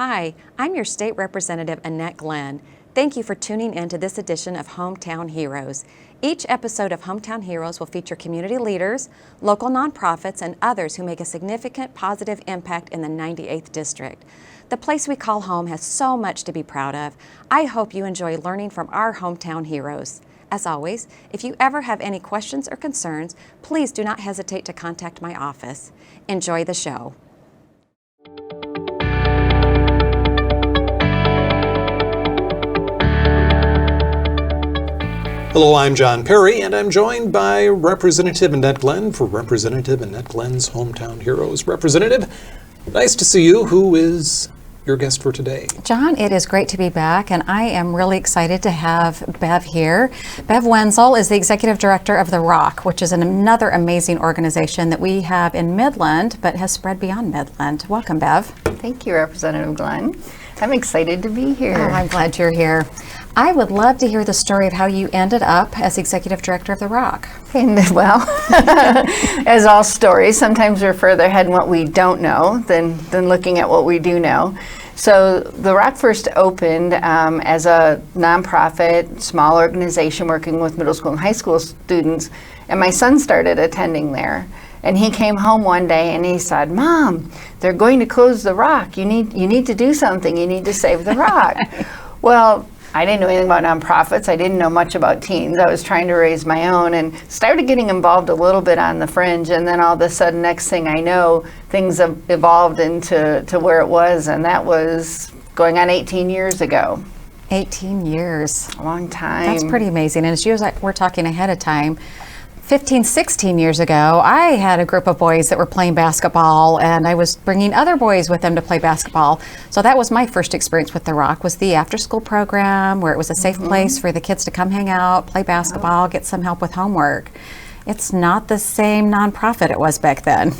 Hi, I'm your State Representative Annette Glenn. Thank you for tuning in to this edition of Hometown Heroes. Each episode of Hometown Heroes will feature community leaders, local nonprofits, and others who make a significant positive impact in the 98th District. The place we call home has so much to be proud of. I hope you enjoy learning from our hometown heroes. As always, if you ever have any questions or concerns, please do not hesitate to contact my office. Enjoy the show. Hello, I'm John Perry, and I'm joined by Representative Annette Glenn for Representative Annette Glenn's Hometown Heroes. Representative, nice to see you. Who is your guest for today? John, it is great to be back, and I am really excited to have Bev here. Bev Wenzel is the Executive Director of The Rock, which is another amazing organization that we have in Midland, but has spread beyond Midland. Welcome, Bev. Thank you, Representative Glenn. I'm excited to be here. Oh, I'm glad you're here. I would love to hear the story of how you ended up as Executive Director of The Rock. And, well, as all stories, sometimes we're further ahead in what we don't know than looking at what we do know. So The Rock first opened as a nonprofit, small organization working with middle school and high school students, and my son started attending there. And he came home one day and he said, "Mom, they're going to close The Rock. You need to do something. You need to save The Rock." Well, I didn't know anything about nonprofits. I didn't know much about teens. I was trying to raise my own and started getting involved a little bit on the fringe. And then all of a sudden, next thing I know, things have evolved into where it was. And that was going on 18 years ago. 18 years. A long time. That's pretty amazing. And as you were talking ahead of time, 15, 16 years ago, I had a group of boys that were playing basketball, and I was bringing other boys with them to play basketball. So that was my first experience with The Rock, was the after-school program where it was a safe place for the kids to come hang out, play basketball, get some help with homework. It's not the same nonprofit it was back then.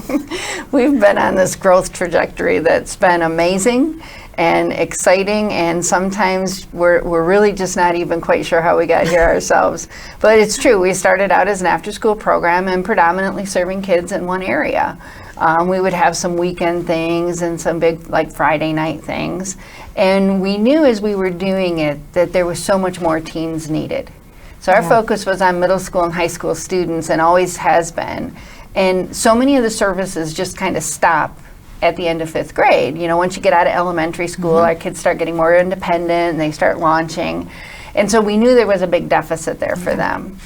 We've been on this growth trajectory that's been amazing and exciting, and sometimes we're really just not even quite sure how we got here ourselves. But it's true, we started out as an after-school program and predominantly serving kids in one area. We would have some weekend things and some big, like Friday night things. And we knew as we were doing it that there was so much more teens needed. So our focus was on middle school and high school students, and always has been. And so many of the services just kind of stop at the end of 5th grade. You know, once you get out of elementary school, our kids start getting more independent and they start launching. And so we knew there was a big deficit there for them.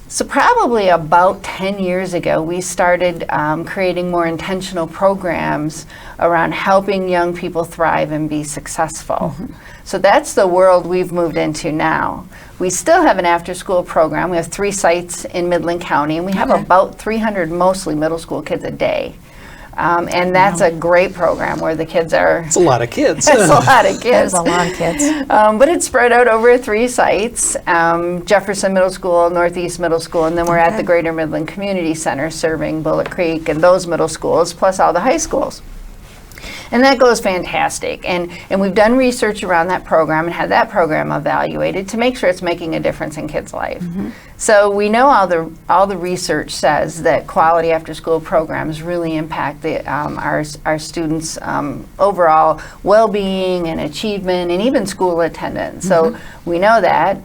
So probably about 10 years ago, we started creating more intentional programs around helping young people thrive and be successful. So that's the world we've moved into now. We still have an after-school program. We have 3 sites in Midland County, and we have about 300 mostly middle school kids a day. And that's a great program where the kids are... It's a lot of kids. It's a lot of kids. There's a lot of kids. But it's spread out over 3 sites, Jefferson Middle School, Northeast Middle School, and then we're at the Greater Midland Community Center serving Bullet Creek and those middle schools, plus all the high schools. And that goes fantastic. And we've done research around that program and had that program evaluated to make sure it's making a difference in kids' life. So we know all the research says that quality after-school programs really impact our students' overall well-being and achievement and even school attendance. So we know that.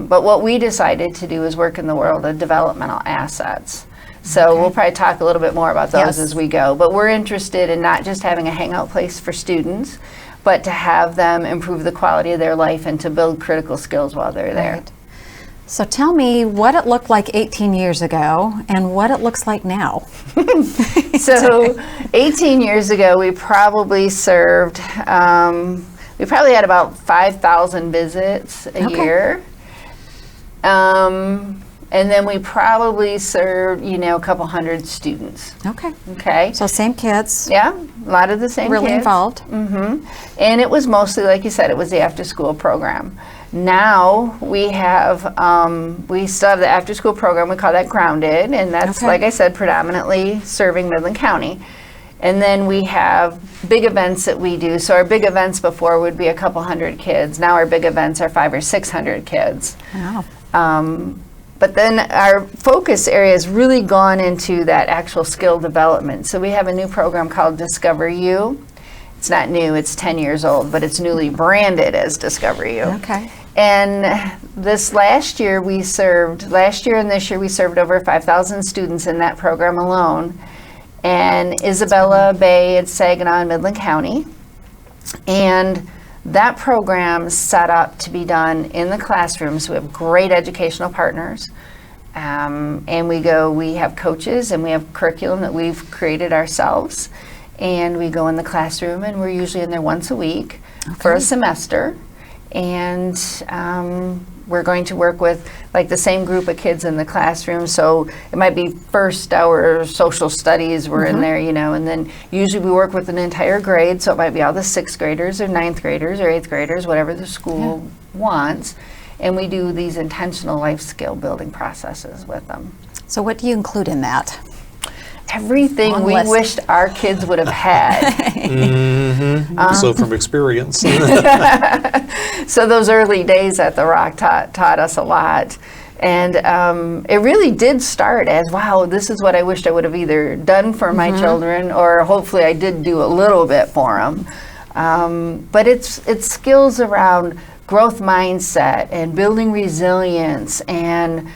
But what we decided to do is work in the world of developmental assets. So we'll probably talk a little bit more about those as we go. But we're interested in not just having a hangout place for students, but to have them improve the quality of their life and to build critical skills while they're there. Right. So tell me what it looked like 18 years ago and what it looks like now. So 18 years ago, we probably served, we probably had about 5,000 visits a year. And then we probably served, a couple hundred students. Okay. So same kids. Yeah, a lot of the same really kids. Involved. And it was mostly, like you said, it was the after-school program. Now we have, we still have the after-school program. We call that Grounded, and that's, like I said, predominantly serving Midland County. And then we have big events that we do. So our big events before would be a couple hundred kids. Now our big events are 500 or 600 kids. Wow. But then our focus area has really gone into that actual skill development. So we have a new program called Discover You, It's not new, it's 10 years old, but it's newly branded as Discover You. Okay. And this last year and this year we served over 5,000 students in that program alone. And Isabella, Bay, and Saginaw, and Midland County. And that program is set up to be done in the classrooms. We have great educational partners. And we have coaches and we have curriculum that we've created ourselves. And we go in the classroom and we're usually in there once a week for a semester. And we're going to work with like the same group of kids in the classroom. So it might be first hour social studies, we're in there, and then usually we work with an entire grade. So it might be all the 6th graders or 9th graders or 8th graders, whatever the school wants. And we do these intentional life skill building processes with them. So what do you include in that? Everything Long we list. wished our kids would have had. So from experience. So those early days at the Rock taught us a lot. And it really did start as, wow, this is what I wished I would have either done for my children, or hopefully I did do a little bit for them. But it's skills around growth mindset and building resilience and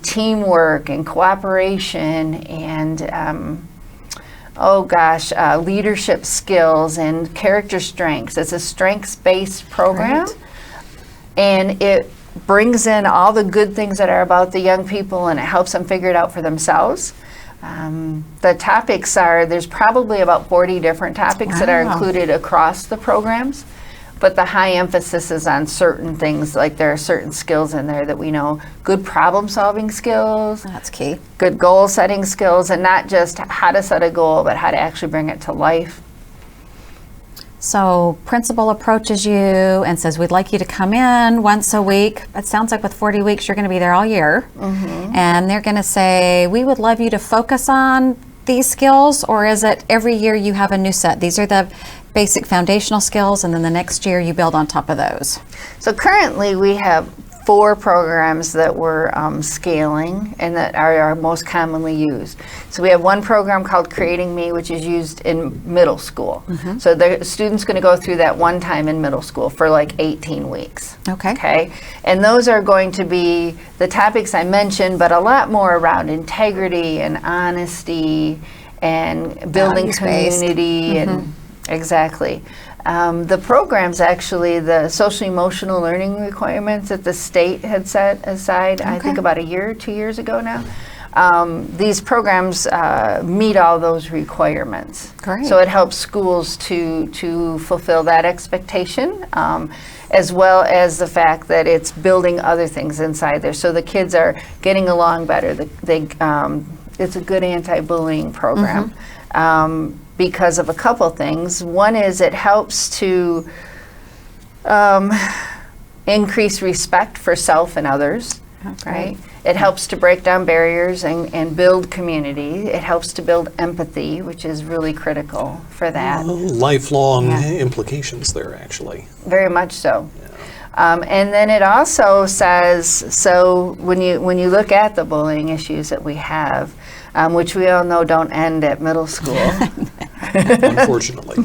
teamwork and cooperation and leadership skills and character strengths. It's a strengths-based program. Right. And it brings in all the good things that are about the young people, and it helps them figure it out for themselves. The topics there's probably about 40 different topics that are included across the programs. But the high emphasis is on certain things, like there are certain skills in there that we know, good problem solving skills, That's key. good goal setting skills, and not just how to set a goal, but how to actually bring it to life. So principal approaches you and says, we'd like you to come in once a week. It sounds like with 40 weeks, you're going to be there all year. And they're going to say, we would love you to focus on these skills, or is it every year you have a new set? These are the basic foundational skills, and then the next year you build on top of those. So currently we have 4 programs that we're scaling and that are most commonly used. So we have one program called Creating Me, which is used in middle school. So the student's going to go through that one time in middle school for like 18 weeks. Okay. And those are going to be the topics I mentioned, but a lot more around integrity and honesty and building Values-based. community and exactly. The program's actually the social emotional learning requirements that the state had set aside, I think about 2 years ago now. These programs meet all those requirements. Great. So it helps schools to fulfill that expectation, as well as the fact that it's building other things inside there. So the kids are getting along better. It's a good anti-bullying program. Because of a couple things. One is it helps to increase respect for self and others, right? It helps to break down barriers and build community. It helps to build empathy, which is really critical for that. Lifelong implications there, actually. Very much so. And then it also says, so when you look at the bullying issues that we have, which we all know don't end at middle school. Unfortunately.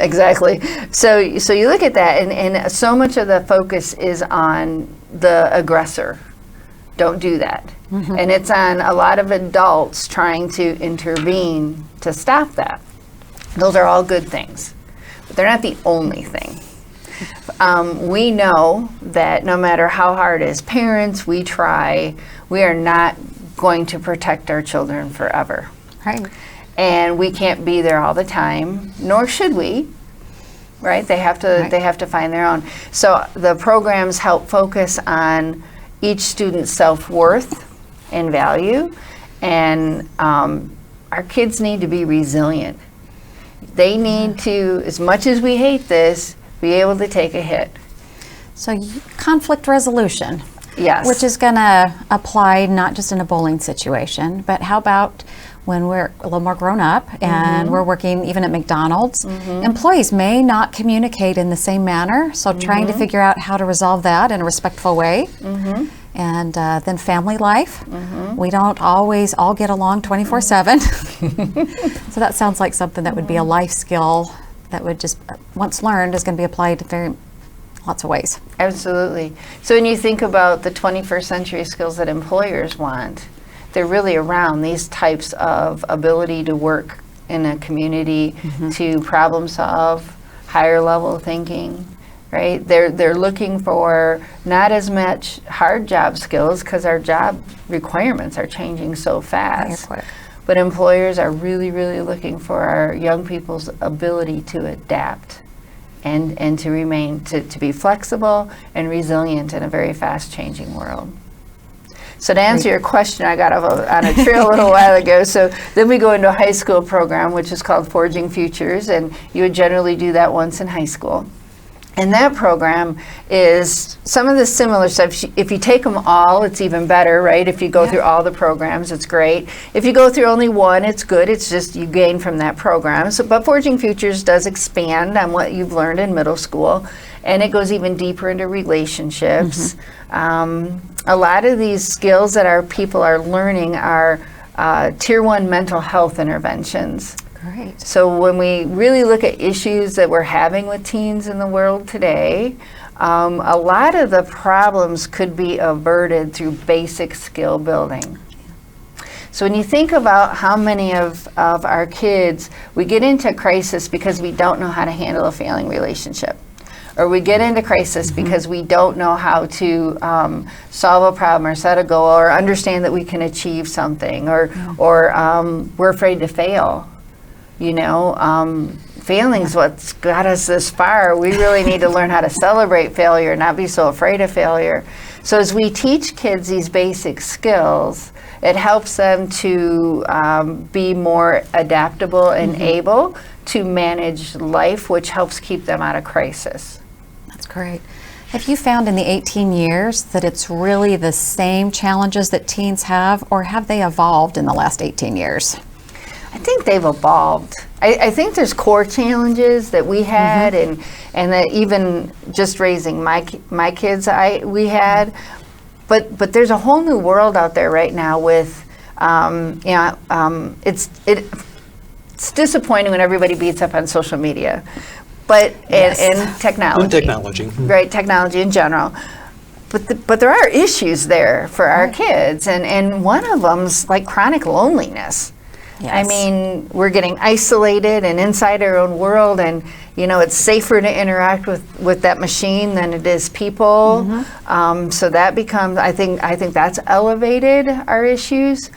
Exactly. So you look at that, and so much of the focus is on the aggressor. Don't do that. And it's on a lot of adults trying to intervene to stop that. Those are all good things, but they're not the only thing. We know that no matter how hard as parents we try, we are not going to protect our children forever. Right. And we can't be there all the time, nor should we, right? They have to find their own. So the programs help focus on each student's self-worth and value, and our kids need to be resilient. They need to, as much as we hate this, be able to take a hit. So conflict resolution. Yes. Which is going to apply not just in a bullying situation, but how about when we're a little more grown up and we're working even at McDonald's, employees may not communicate in the same manner. So trying to figure out how to resolve that in a respectful way. And then family life. We don't always all get along 24/7. So that sounds like something that would be a life skill that would just, once learned, is going to be applied in lots of ways. Absolutely. So when you think about the 21st century skills that employers want, they're really around these types of ability to work in a community, to problem solve, higher level thinking, right? They're looking for not as much hard job skills because our job requirements are changing so fast. But employers are really, really looking for our young people's ability to adapt and to remain, to be flexible and resilient in a very fast changing world. So to answer your question, I got off on a trail a little while ago. So then we go into a high school program, which is called Forging Futures, and you would generally do that once in high school. And that program is some of the similar stuff. If you take them all, it's even better, right? If you go through all the programs, it's great. If you go through only one, it's good. It's just you gain from that program. So, but Forging Futures does expand on what you've learned in middle school, and it goes even deeper into relationships. A lot of these skills that our people are learning are Tier 1 mental health interventions. Great. So when we really look at issues that we're having with teens in the world today, a lot of the problems could be averted through basic skill building. So when you think about how many of our kids, we get into crisis because we don't know how to handle a failing relationship. Or we get into crisis because we don't know how to solve a problem or set a goal or understand that we can achieve something, or we're afraid to fail. You know, failing's what's got us this far. We really need to learn how to celebrate failure, not be so afraid of failure. So as we teach kids these basic skills, it helps them to be more adaptable and able to manage life, which helps keep them out of crisis. That's great. Have you found in the 18 years that it's really the same challenges that teens have, or have they evolved in the last 18 years? I think they've evolved. I think there's core challenges that we had, and that even just raising my kids, we had. But there's a whole new world out there right now with, it's disappointing when everybody beats up on social media, but and technology. And technology. Right, technology in general. But there are issues there for our kids, and one of them's like chronic loneliness. Yes. I mean, we're getting isolated and inside our own world, and you know, it's safer to interact with that machine than it is people. So that becomes, I think that's elevated our issues.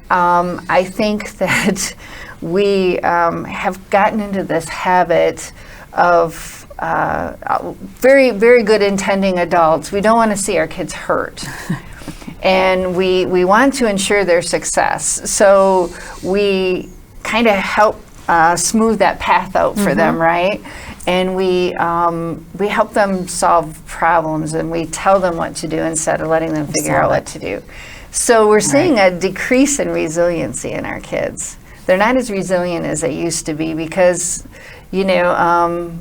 I think that we have gotten into this habit of very, very good intending adults. We don't want to see our kids hurt. And we want to ensure their success. So we kind of help smooth that path out for them, right? And we help them solve problems, and we tell them what to do instead of letting them figure out what to do. So we're seeing a decrease in resiliency in our kids. They're not as resilient as they used to be because, you know,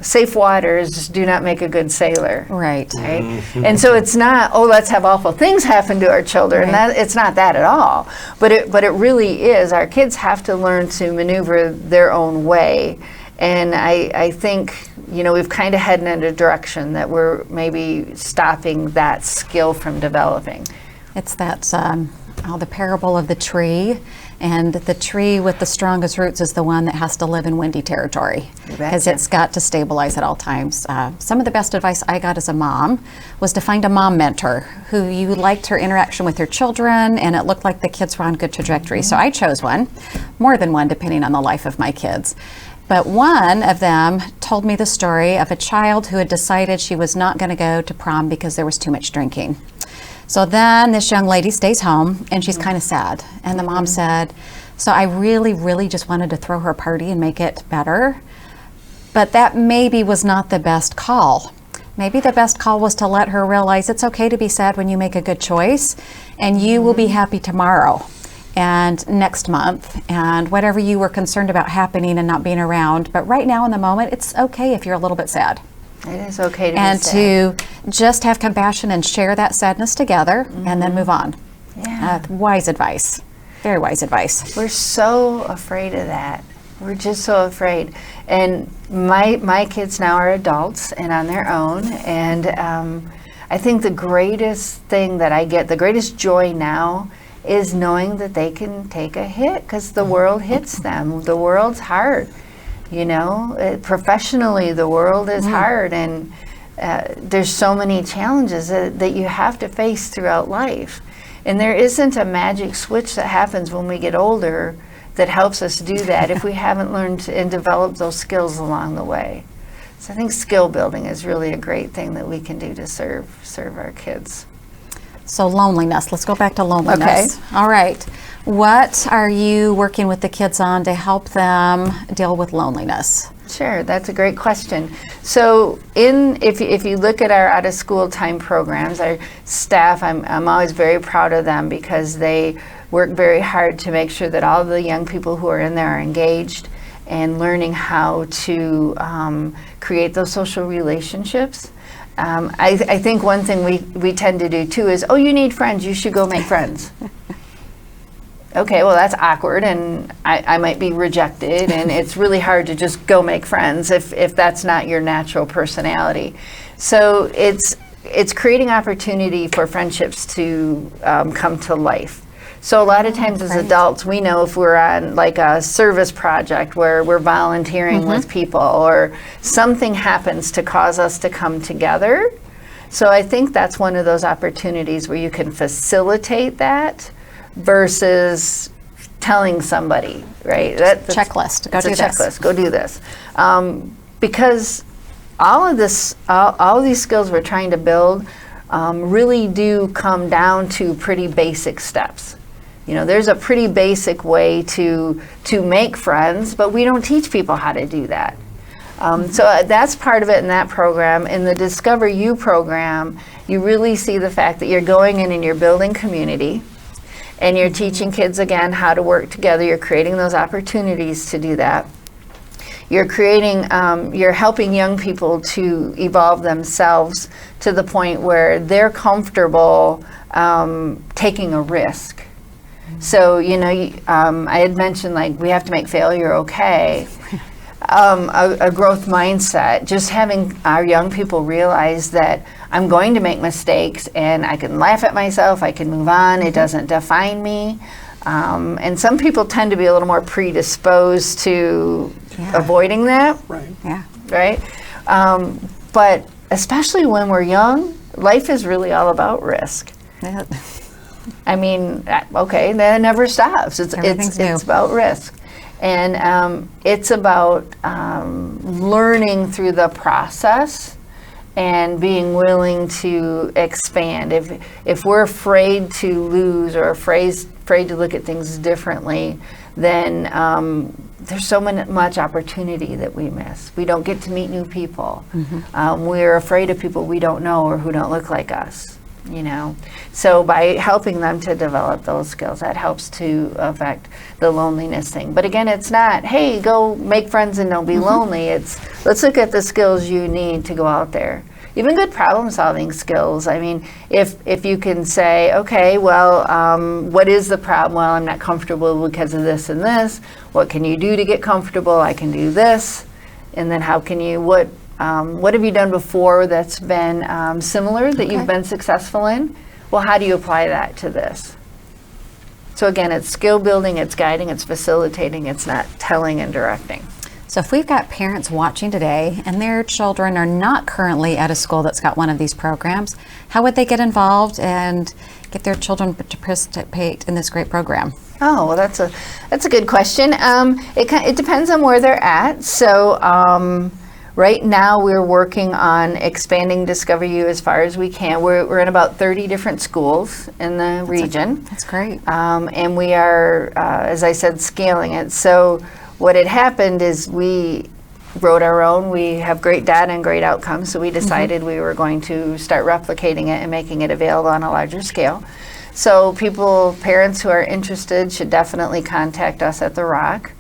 safe waters do not make a good sailor. Right. And so it's not, oh, let's have awful things happen to our children. It's not that at all. But it really is. Our kids have to learn to maneuver their own way. And I think, you know, we've kind of headed in a direction that we're maybe stopping that skill from developing. It's that, the parable of the tree. And the tree with the strongest roots is the one that has to live in windy territory because it's got to stabilize at all times. Some of the best advice I got as a mom was to find a mom mentor who you liked her interaction with her children, and it looked like the kids were on good trajectory. So I chose one, more than one depending on the life of my kids. But one of them told me the story of a child who had decided she was not going to go to prom because there was too much drinking. So then this young lady stays home, and she's kind of sad. And the mom said, so I really, really just wanted to throw her a party and make it better. But that maybe was not the best call. Maybe the best call was to let her realize it's okay to be sad when you make a good choice, and you will be happy tomorrow and next month and whatever you were concerned about happening and not being around. But right now in the moment, it's okay if you're a little bit sad. It is okay to and be sad. to just have compassion and share that sadness together and then move on. Yeah. Wise advice. Very wise advice. We're so afraid of that. We're just so afraid. And my kids now are adults and on their own. And I think the greatest thing that I get, the greatest joy now, is knowing that they can take a hit because the world hits them. The world's hard. You know, professionally, the world is hard. And there's so many challenges that you have to face throughout life. And there isn't a magic switch that happens when we get older that helps us do that if we haven't learned and developed those skills along the way. So I think skill building is really a great thing that we can do to serve our kids. So loneliness. Let's go back to loneliness. Okay. All right. What are you working with the kids on to help them deal with loneliness? Sure, that's a great question. So if you look at our out of school time programs, our staff, I'm always very proud of them because they work very hard to make sure that all the young people who are in there are engaged and learning how to create those social relationships. I think one thing we tend to do too is, oh, you need friends, you should go make friends. Okay, well, that's awkward, and I might be rejected, and it's really hard to just go make friends if that's not your natural personality. So it's creating opportunity for friendships to come to life. So a lot of times as adults, we know if we're on like a service project where we're volunteering with people or something happens to cause us to come together. So I think that's one of those opportunities where you can facilitate that versus telling somebody, right? That's Checklist. Go it's do a this. checklist. Go do this. Because all of these skills we're trying to build really do come down to pretty basic steps. You know, there's a pretty basic way to make friends, but we don't teach people how to do that. So that's part of it in that program. In the Discover You program, you really see the fact that you're going in and you're building community. And you're teaching kids, again, how to work together. You're creating those opportunities to do that. You're you're helping young people to evolve themselves to the point where they're comfortable taking a risk. So, you know, I had mentioned, like, we have to make failure okay. A growth mindset, just having our young people realize that I'm going to make mistakes and I can laugh at myself, I can move on, it doesn't define me. And some people tend to be a little more predisposed to avoiding that. Right. Yeah. Right? But especially when we're young, life is really all about risk. Yeah. I mean, okay, that never stops. Everything's new. It's about risk. And it's about learning through the process and being willing to expand. If we're afraid to lose or afraid to look at things differently, then there's so much opportunity that we miss. We don't get to meet new people. We're afraid of people we don't know or who don't look like us. You know, so by helping them to develop those skills, that helps to affect the loneliness thing. But again, it's not, hey, go make friends and don't be lonely. It's, let's look at the skills you need to go out there. Even good problem solving skills. I mean, if you can say, okay, well, what is the problem? Well, I'm not comfortable because of this and this. What can you do to get comfortable? I can do this. And then how can you, what have you done before that's been similar that you've been successful in? Well, how do you apply that to this? So again, it's skill building, it's guiding, it's facilitating, it's not telling and directing. So if we've got parents watching today and their children are not currently at a school that's got one of these programs, how would they get involved and get their children to participate in this great program? Oh, well, that's a good question. It depends on where they're at. So right now we're working on expanding Discover You as far as we can. We're in about 30 different schools in the region. That's great. And we are, as I said, scaling it. So what had happened is we wrote our own. We have great data and great outcomes, so we decided we were going to start replicating it and making it available on a larger scale. So parents who are interested should definitely contact us at The Rock.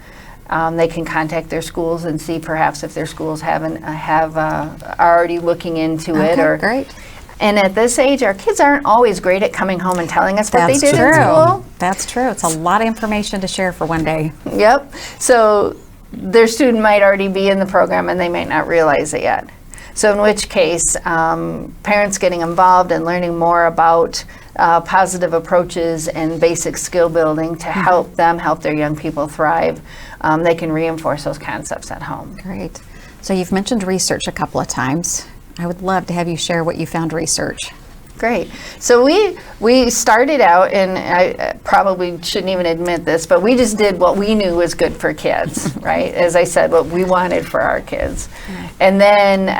They can contact their schools and see perhaps if their schools are already looking into it. Okay, great. And at this age, our kids aren't always great at coming home and telling us what they That's did true. in school. That's true. It's a lot of information to share for one day. Yep. So their student might already be in the program and they might not realize it yet. So in which case, parents getting involved and learning more about positive approaches and basic skill building to help them help their young people thrive, they can reinforce those concepts at home. Great. So you've mentioned research a couple of times. I would love to have you share what you found research. Great. So we started out, and I probably shouldn't even admit this, but we just did what we knew was good for kids, right? As I said, what we wanted for our kids. And then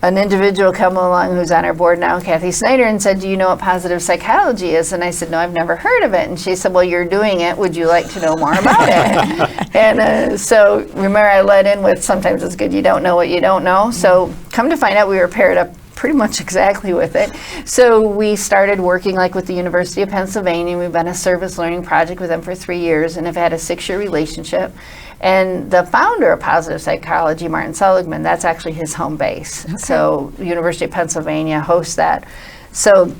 an individual come along who's on our board now, Kathy Snyder, and said, do you know what positive psychology is? And I said, no, I've never heard of it. And she said, well, you're doing it. Would you like to know more about it? And so remember, I led in with sometimes it's good you don't know what you don't know. So come to find out, we were paired up pretty much exactly with it. So we started working like with the University of Pennsylvania. We've been a service learning project with them for 3 years and have had a 6-year relationship. And the founder of Positive Psychology, Martin Seligman, that's actually his home base. Okay. So the University of Pennsylvania hosts that. So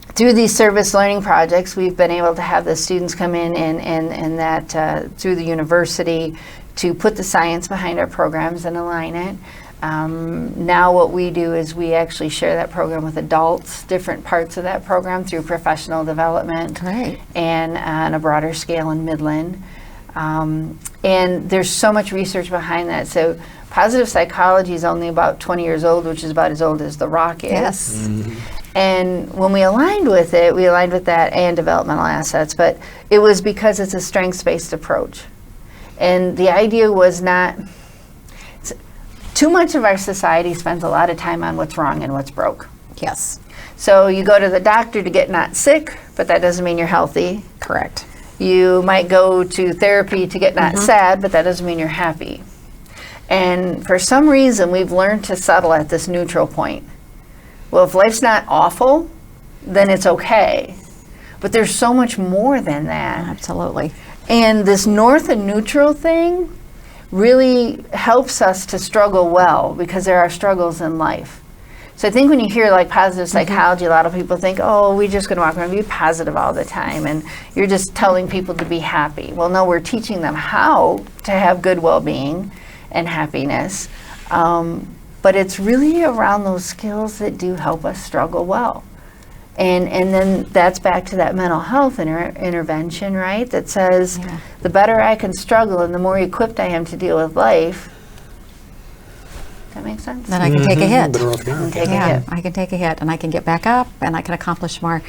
through these service learning projects, we've been able to have the students come in and that through the university to put the science behind our programs and align it. Now what we do is we actually share that program with adults, different parts of that program through professional development. Great. And on a broader scale in Midland. And there's so much research behind that. So positive psychology is only about 20 years old, which is about as old as the rock is. Yes. And when we aligned with it, we aligned with that and developmental assets, but it was because it's a strengths-based approach. And the idea was not, too much of our society spends a lot of time on what's wrong and what's broke. Yes. So you go to the doctor to get not sick, but that doesn't mean you're healthy. Correct. You might go to therapy to get not sad, but that doesn't mean you're happy. And for some reason, we've learned to settle at this neutral point. Well, if life's not awful, then it's okay. But there's so much more than that. Absolutely. And this north and neutral thing really helps us to struggle well because there are struggles in life. So I think when you hear like positive psychology, a lot of people think, oh, we're just going to walk around and be positive all the time, and you're just telling people to be happy. Well, no, we're teaching them how to have good well-being and happiness. But it's really around those skills that do help us struggle well. And then that's back to that mental health intervention, right? That says the better I can struggle and the more equipped I am to deal with life. That makes sense? Then I can take a hit. I can take a hit and I can get back up and I can accomplish more.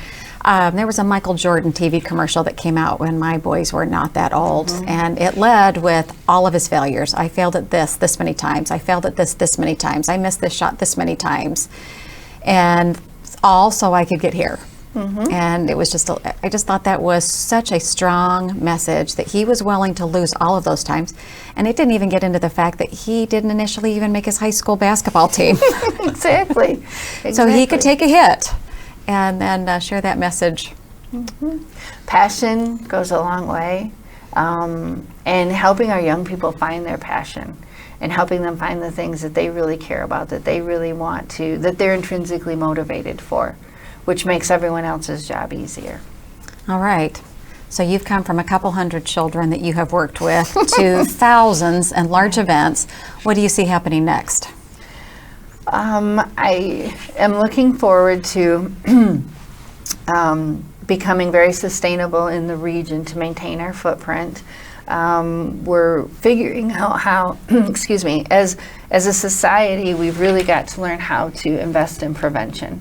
There was a Michael Jordan TV commercial that came out when my boys were not that old, and it led with all of his failures. I failed at this many times. I failed at this many times. I missed this shot this many times. And all so I could get here. And it was just, I just thought that was such a strong message that he was willing to lose all of those times. And it didn't even get into the fact that he didn't initially even make his high school basketball team. Exactly. So he could take a hit and then share that message. Passion goes a long way. And helping our young people find their passion and helping them find the things that they really care about, that they really want to, that they're intrinsically motivated for, which makes everyone else's job easier. All right. So you've come from a couple hundred children that you have worked with to thousands and large events. What do you see happening next? I am looking forward to becoming very sustainable in the region to maintain our footprint. We're figuring out how, excuse me, as a society, we've really got to learn how to invest in prevention.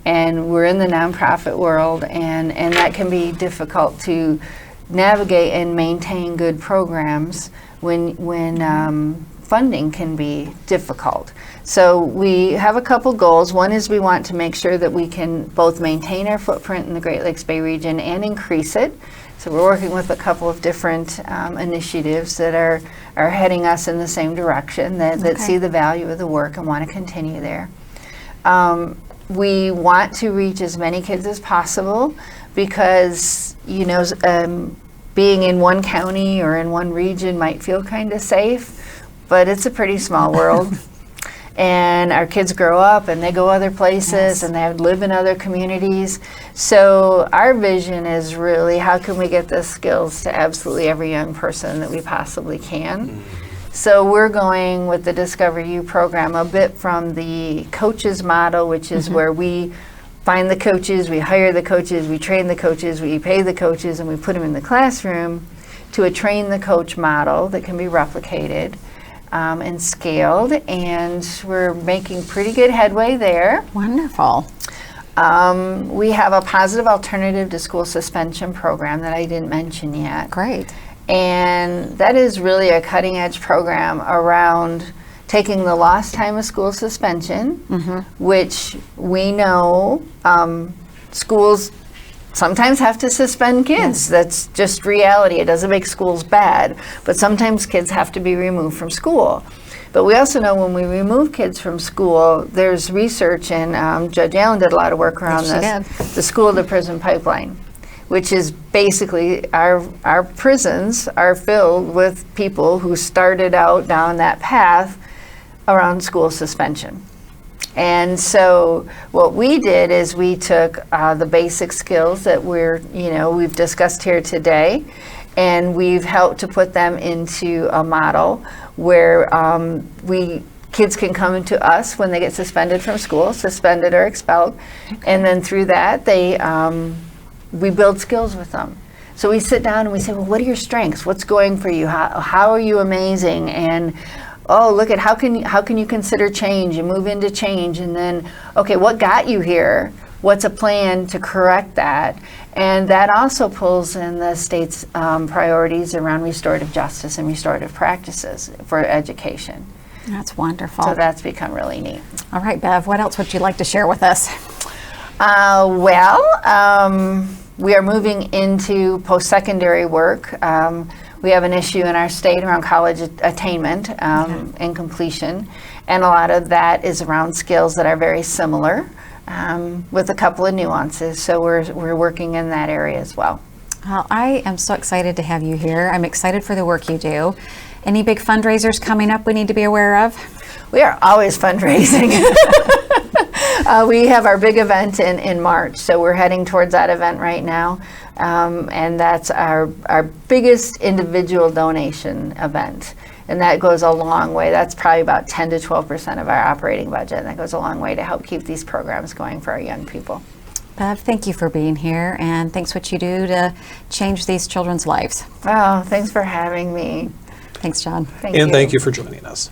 And we're in the nonprofit world, and that can be difficult to navigate and maintain good programs when funding can be difficult. So we have a couple goals. One is we want to make sure that we can both maintain our footprint in the Great Lakes Bay region and increase it. So we're working with a couple of different initiatives that are heading us in the same direction, that see the value of the work and want to continue there. We want to reach as many kids as possible because, being in one county or in one region might feel kind of safe, but it's a pretty small world. And our kids grow up and they go other places and they live in other communities. So our vision is really, how can we get the skills to absolutely every young person that we possibly can? So we're going with the Discover You program a bit from the coaches model, which is where we find the coaches, we hire the coaches, we train the coaches, we pay the coaches, and we put them in the classroom, to a train the coach model that can be replicated and scaled, and we're making pretty good headway there. Wonderful. We have a positive alternative to school suspension program that I didn't mention yet. Great. And that is really a cutting edge program around taking the lost time of school suspension, which we know schools sometimes have to suspend kids. That's just reality. It doesn't make schools bad, but sometimes kids have to be removed from school. But we also know when we remove kids from school, there's research, and Judge Allen did a lot of work around this, the school to prison pipeline, which is basically our prisons are filled with people who started out down that path around school suspension. And so what we did is we took the basic skills that we've discussed here today, and we've helped to put them into a model where kids can come to us when they get suspended from school, suspended or expelled, and then through that we build skills with them. So we sit down and we say, well, what are your strengths? What's going for you? How are you amazing? And oh, look at how can you consider change and move into change? And then, okay, what got you here? What's a plan to correct that? And that also pulls in the state's priorities around restorative justice and restorative practices for education. That's wonderful. So that's become really neat. All right, Bev, what else would you like to share with us? We are moving into post-secondary work. We have an issue in our state around college attainment and completion, and a lot of that is around skills that are very similar with a couple of nuances. So we're working in that area as well. Well, I am so excited to have you here. I'm excited for the work you do. Any big fundraisers coming up we need to be aware of? We are always fundraising. We have our big event in March, so we're heading towards that event right now. And that's our biggest individual donation event. And that goes a long way. That's probably about 10 to 12% of our operating budget. And that goes a long way to help keep these programs going for our young people. Bev, thank you for being here, and thanks what you do to change these children's lives. Oh, thanks for having me. Thanks, John. Thank you. Thank you for joining us.